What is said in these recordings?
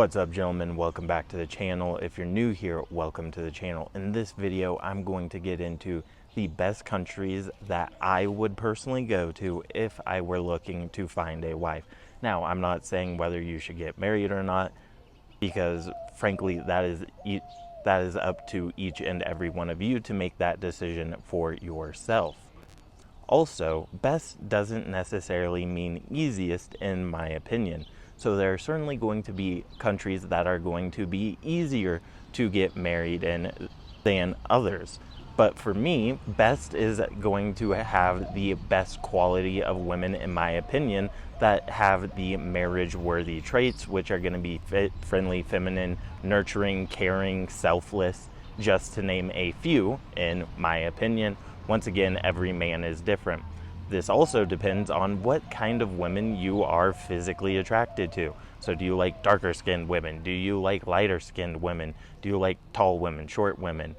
What's up, gentlemen? Welcome back to the channel. If you're new here, welcome to the channel. In this video, I'm going to get into the best countries that I would personally go to if I were looking to find a wife. Now, I'm not saying whether you should get married or not, because frankly, that is up to each and every one of you to make that decision for yourself. Also, best doesn't necessarily mean easiest in my opinion. So there are certainly going to be countries that are going to be easier to get married in than others. But for me, best is going to have the best quality of women, in my opinion, that have the marriage-worthy traits, which are going to be fit, friendly, feminine, nurturing, caring, selfless, just to name a few, in my opinion. Once again, every man is different. This also depends on what kind of women you are physically attracted to. So do you like darker skinned women? Do you like lighter skinned women? Do you like tall women, short women?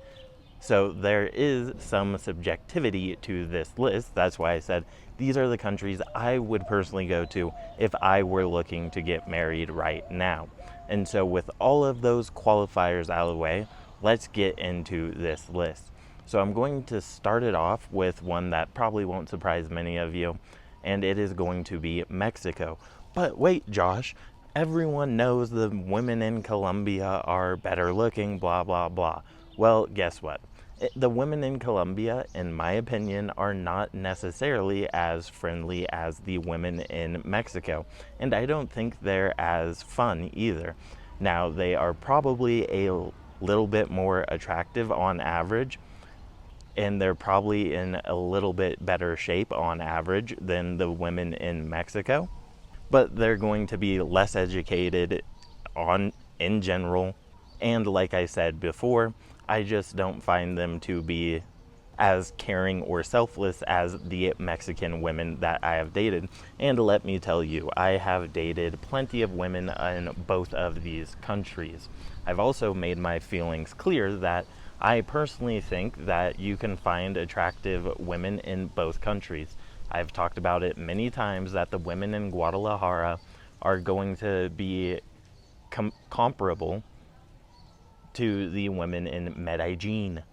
So there is some subjectivity to this list. That's why I said these are the countries I would personally go to if I were looking to get married right now. And so with all of those qualifiers out of the way, let's get into this list. So I'm going to start it off with one that probably won't surprise many of you, and it is going to be Mexico. But wait, Josh, everyone knows the women in Colombia are better looking, blah, blah, blah. Well, guess what? The women in Colombia, in my opinion, are not necessarily as friendly as the women in Mexico, and I don't think they're as fun either. Now, they are probably a little bit more attractive on average, and they're probably in a little bit better shape on average than the women in Mexico, but they're going to be less educated in general. And like I said before, I just don't find them to be as caring or selfless as the Mexican women that I have dated. And let me tell you, I have dated plenty of women in both of these countries. I've also made my feelings clear that I personally think that you can find attractive women in both countries. I've talked about it many times that the women in Guadalajara are going to be comparable to the women in Medellin.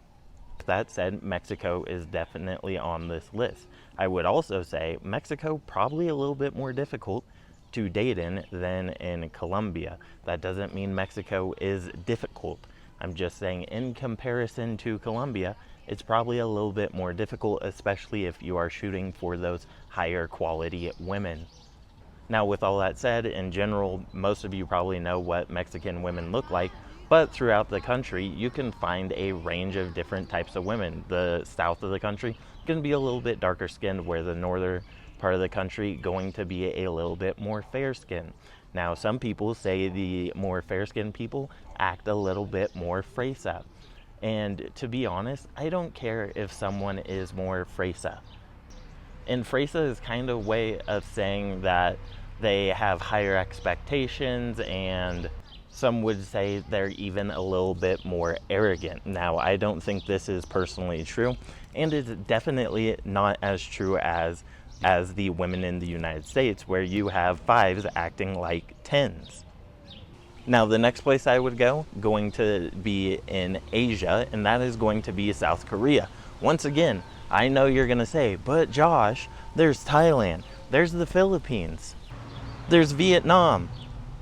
That said, Mexico is definitely on this list. I would also say Mexico probably a little bit more difficult to date in than in Colombia. That doesn't mean Mexico is difficult. I'm just saying in comparison to Colombia, it's probably a little bit more difficult, especially if you are shooting for those higher quality women. Now, with all that said, in general, most of you probably know what Mexican women look like, but throughout the country, you can find a range of different types of women. The south of the country can be a little bit darker skinned, where the northern part of the country going to be a little bit more fair skinned. Now, some people say the more fair-skinned people act a little bit more fresa. And to be honest, I don't care if someone is more fresa. And fresa is kind of a way of saying that they have higher expectations, and some would say they're even a little bit more arrogant. Now, I don't think this is personally true, and it's definitely not as true as the women in the United States, where you have 5s acting like 10s. Now, the next place I would going to be in Asia, and that is going to be South Korea. Once again, I know you're going to say, but Josh, there's Thailand, there's the Philippines, there's Vietnam,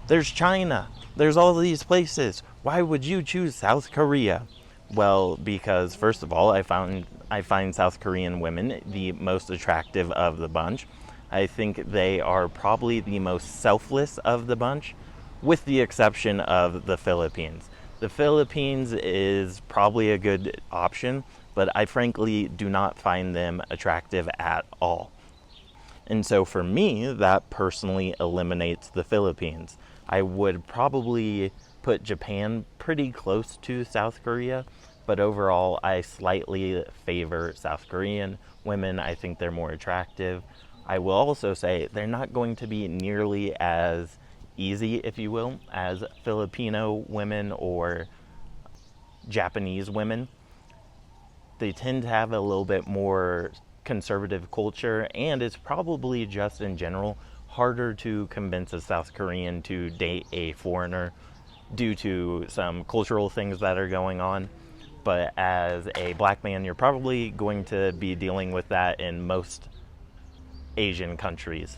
there's China, there's all these places. Why would you choose South Korea? Well, because first of all, I find South Korean women the most attractive of the bunch. I think they are probably the most selfless of the bunch, with the exception of the Philippines. The Philippines is probably a good option, but I frankly do not find them attractive at all. And so for me, that personally eliminates the Philippines. I would probably put Japan pretty close to South Korea, but overall I slightly favor South Korean women. I think they're more attractive. I will also say they're not going to be nearly as easy, if you will, as Filipino women or Japanese women. They tend to have a little bit more conservative culture, and it's probably just in general harder to convince a South Korean to date a foreigner due to some cultural things that are going on. But as a black man, you're probably going to be dealing with that in most Asian countries.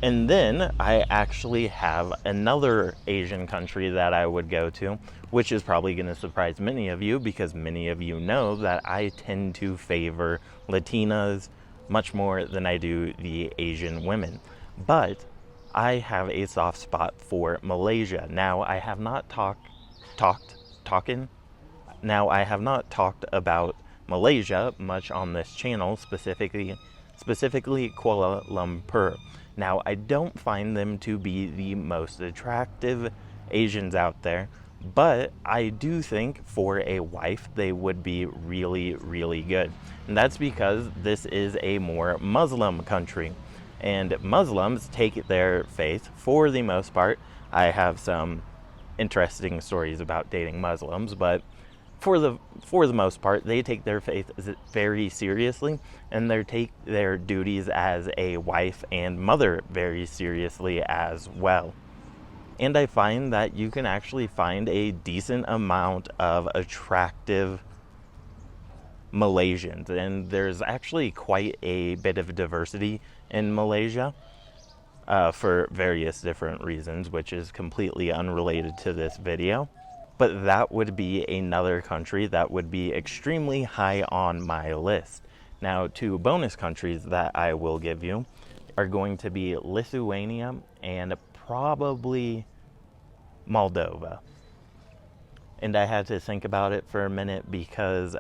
And then I actually have another Asian country that I would go to, which is probably going to surprise many of you because many of you know that I tend to favor Latinas much more than I do the Asian women. But I have a soft spot for Malaysia. Now, I have not talked about Malaysia much on this channel, specifically Kuala Lumpur. Now, I don't find them to be the most attractive Asians out there, but I do think for a wife they would be really, really good. And that's because this is a more Muslim country, and Muslims take their faith, for the most part. I have some interesting stories about dating Muslims, but for the most part, they take their faith very seriously, and they take their duties as a wife and mother very seriously as well. And I find that you can actually find a decent amount of attractive Malaysians, and there's actually quite a bit of diversity in Malaysia for various different reasons, which is completely unrelated to this video. But that would be another country that would be extremely high on my list. Now, two bonus countries that I will give you are going to be Lithuania and probably Moldova. And I had to think about it for a minute because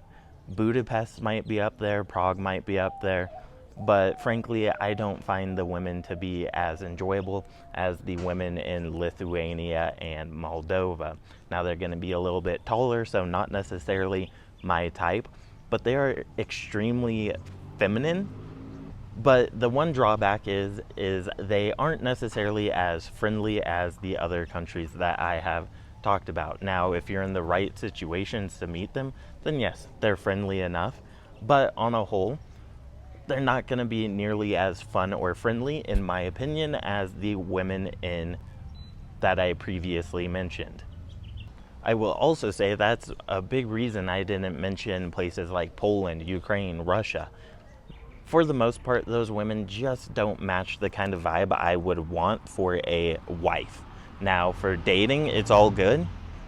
Budapest might be up there, Prague might be up there, but frankly, I don't find the women to be as enjoyable as the women in Lithuania and Moldova. Now, they're going to be a little bit taller, so not necessarily my type, but they are extremely feminine. But the one drawback is they aren't necessarily as friendly as the other countries that I have talked about. Now, if you're in the right situations to meet them, then yes, they're friendly enough. But on a whole, they're not going to be nearly as fun or friendly, in my opinion, as the women in that I previously mentioned. I will also say that's a big reason I didn't mention places like Poland, Ukraine, Russia. For the most part, those women just don't match the kind of vibe I would want for a wife. Now, for dating, it's all good,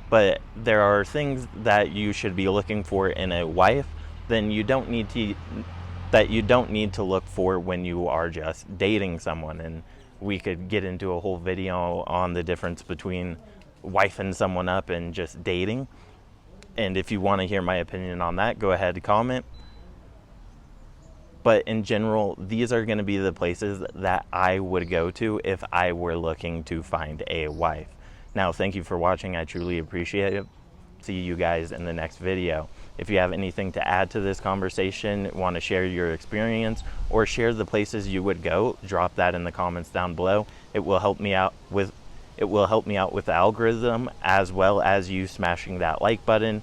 but there are things that you should be looking for in a wife that you don't need to look for when you are just dating someone. And we could get into a whole video on the difference between wifing someone up and just dating. And if you want to hear my opinion on that, go ahead and comment. But in general, these are going to be the places that I would go to if I were looking to find a wife. Now, thank you for watching. I truly appreciate it. See you guys in the next video. If you have anything to add to this conversation, want to share your experience, or share the places you would go, drop that in the comments down below. It will help me out with the algorithm, as well as you smashing that like button.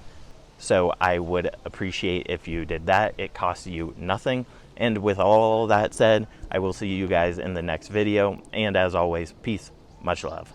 So I would appreciate if you did that. It costs you nothing. And with all that said, I will see you guys in the next video. And as always, peace, much love.